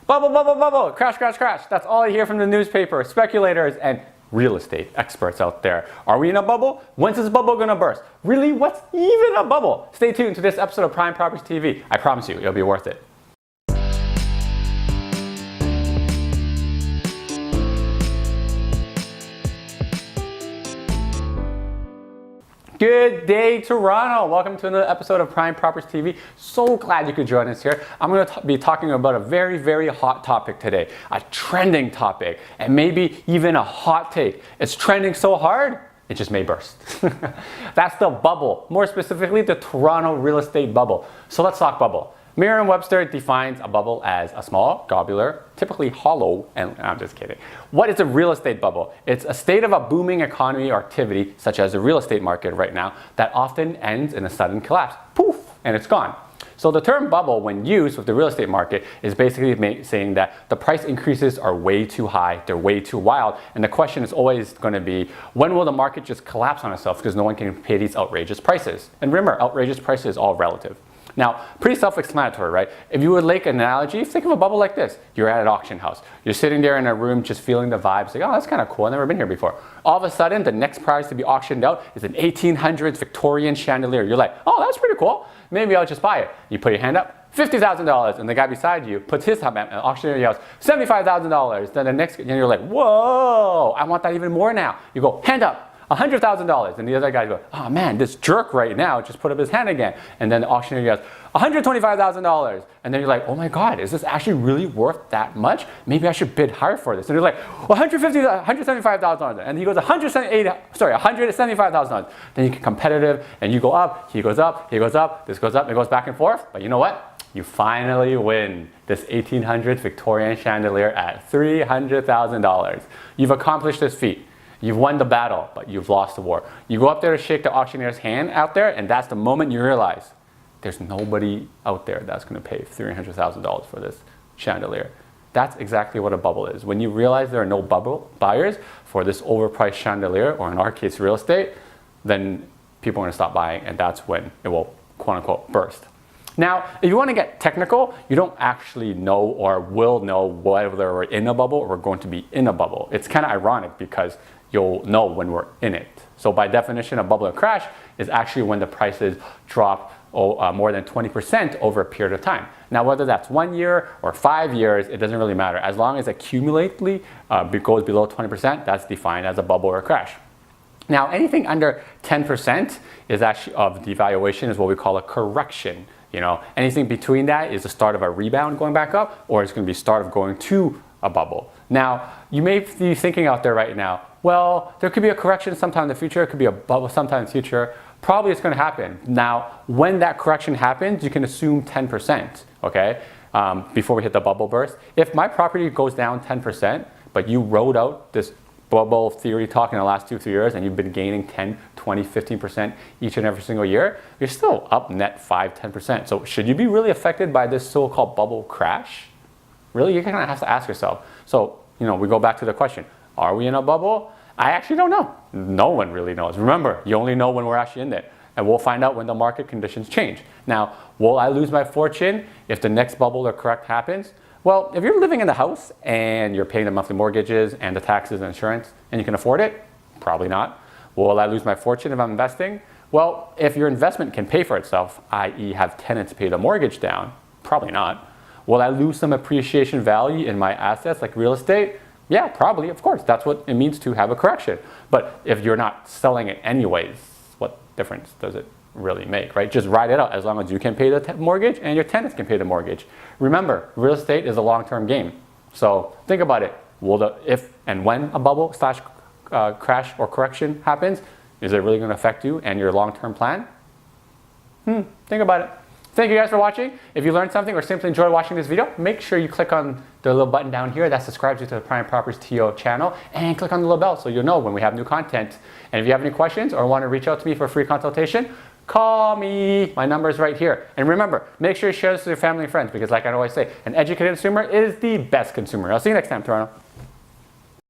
Bubble, bubble, bubble, crash, crash, crash. That's all I hear from the newspaper, speculators, and real estate experts out there. Are we in a bubble? When's this bubble gonna burst? Really, what's even a bubble? Stay tuned to this episode of Prime Properties TV. I promise you, it'll be worth it. Good day, Toronto. Welcome to another episode of Prime Properties TV. So glad you could join us here. I'm going to be talking about a very, very hot topic today, a trending topic, and maybe even a hot take. It's trending so hard, it just may burst. That's the bubble, more specifically, the Toronto real estate bubble. So let's talk bubble. Merriam-Webster defines a bubble as a small, globular, typically hollow, and I'm just kidding. What is a real estate bubble? It's a state of a booming economy or activity, such as the real estate market right now, that often ends in a sudden collapse. Poof, and it's gone. So the term bubble, when used with the real estate market, is basically saying that the price increases are way too high, they're way too wild, and the question is always going to be, when will the market just collapse on itself because no one can pay these outrageous prices? And remember, outrageous prices is all relative. Now, pretty self-explanatory, right? If you would like an analogy, think of a bubble like this. You're at an auction house. You're sitting there in a room just feeling the vibes, like, oh, that's kind of cool, I've never been here before. All of a sudden, the next prize to be auctioned out is an 1800s Victorian chandelier. You're like, oh, that's pretty cool. Maybe I'll just buy it. You put your hand up, $50,000, and the guy beside you puts his hand up and auctioneer yells, $75,000. Then the next, and you're like, whoa, I want that even more now. You go, hand up. $100,000, and the other guy goes, oh man, this jerk right now just put up his hand again. And then the auctioneer goes, $125,000. And then you're like, oh my God, is this actually really worth that much? Maybe I should bid higher for this. And you're like, $175,000. And he goes, $175,000. Then you get competitive, and you go up, he goes up, he goes up, this goes up, it goes back and forth. But you know what? You finally win this 1800s Victorian chandelier at $300,000. You've accomplished this feat. You've won the battle, but you've lost the war. You go up there to shake the auctioneer's hand out there, and that's the moment you realize there's nobody out there that's going to pay $300,000 for this chandelier. That's exactly what a bubble is. When you realize there are no bubble buyers for this overpriced chandelier, or in our case, real estate, then people are going to stop buying, and that's when it will, quote unquote, burst. Now, if you want to get technical, you don't actually know or will know whether we're in a bubble or we're going to be in a bubble. It's kind of ironic because you'll know when we're in it. So by definition, a bubble or crash is actually when the prices drop more than 20% over a period of time. Now, whether that's 1 year or 5 years, it doesn't really matter. As long as it cumulatively goes below 20%, that's defined as a bubble or a crash. Now, anything under 10% is actually of devaluation is what we call a correction. You know, anything between that is the start of a rebound going back up, or it's going to be start of going to a bubble. Now, you may be thinking out there right now, well, there could be a correction sometime in the future, it could be a bubble sometime in the future. Probably it's going to happen. Now, when that correction happens, you can assume 10%, okay, before we hit the bubble burst. If my property goes down 10%, but you rode out this bubble theory talk in the last 2-3 years, and you've been gaining 10, 20, 15% each and every single year, you're still up net 5-10%. So should you be really affected by this so-called bubble crash? Really, you kind of have to ask yourself. So, you know, we go back to the question, are we in a bubble? I actually don't know. No one really knows. Remember, you only know when we're actually in there. And we'll find out when the market conditions change. Now, will I lose my fortune if the next bubble or correct happens? Well, if you're living in the house and you're paying the monthly mortgages and the taxes and insurance and you can afford it, probably not. Will I lose my fortune if I'm investing? Well, if your investment can pay for itself, i.e. have tenants pay the mortgage down, probably not. Will I lose some appreciation value in my assets like real estate? Yeah, probably, of course. That's what it means to have a correction. But if you're not selling it anyways, what difference does it really make, right? Just ride it out as long as you can pay the mortgage and your tenants can pay the mortgage. Remember, real estate is a long-term game. So think about it. If and when a bubble / crash or correction happens, is it really going to affect you and your long-term plan? Think about it. Thank you guys for watching. If you learned something or simply enjoyed watching this video, make sure you click on the little button down here that subscribes you to the Prime Properties TO channel, and click on the little bell so you'll know when we have new content. And if you have any questions or want to reach out to me for a free consultation, call me. My number is right here. And remember, make sure you share this with your family and friends because like I always say, an educated consumer is the best consumer. I'll see you next time, Toronto.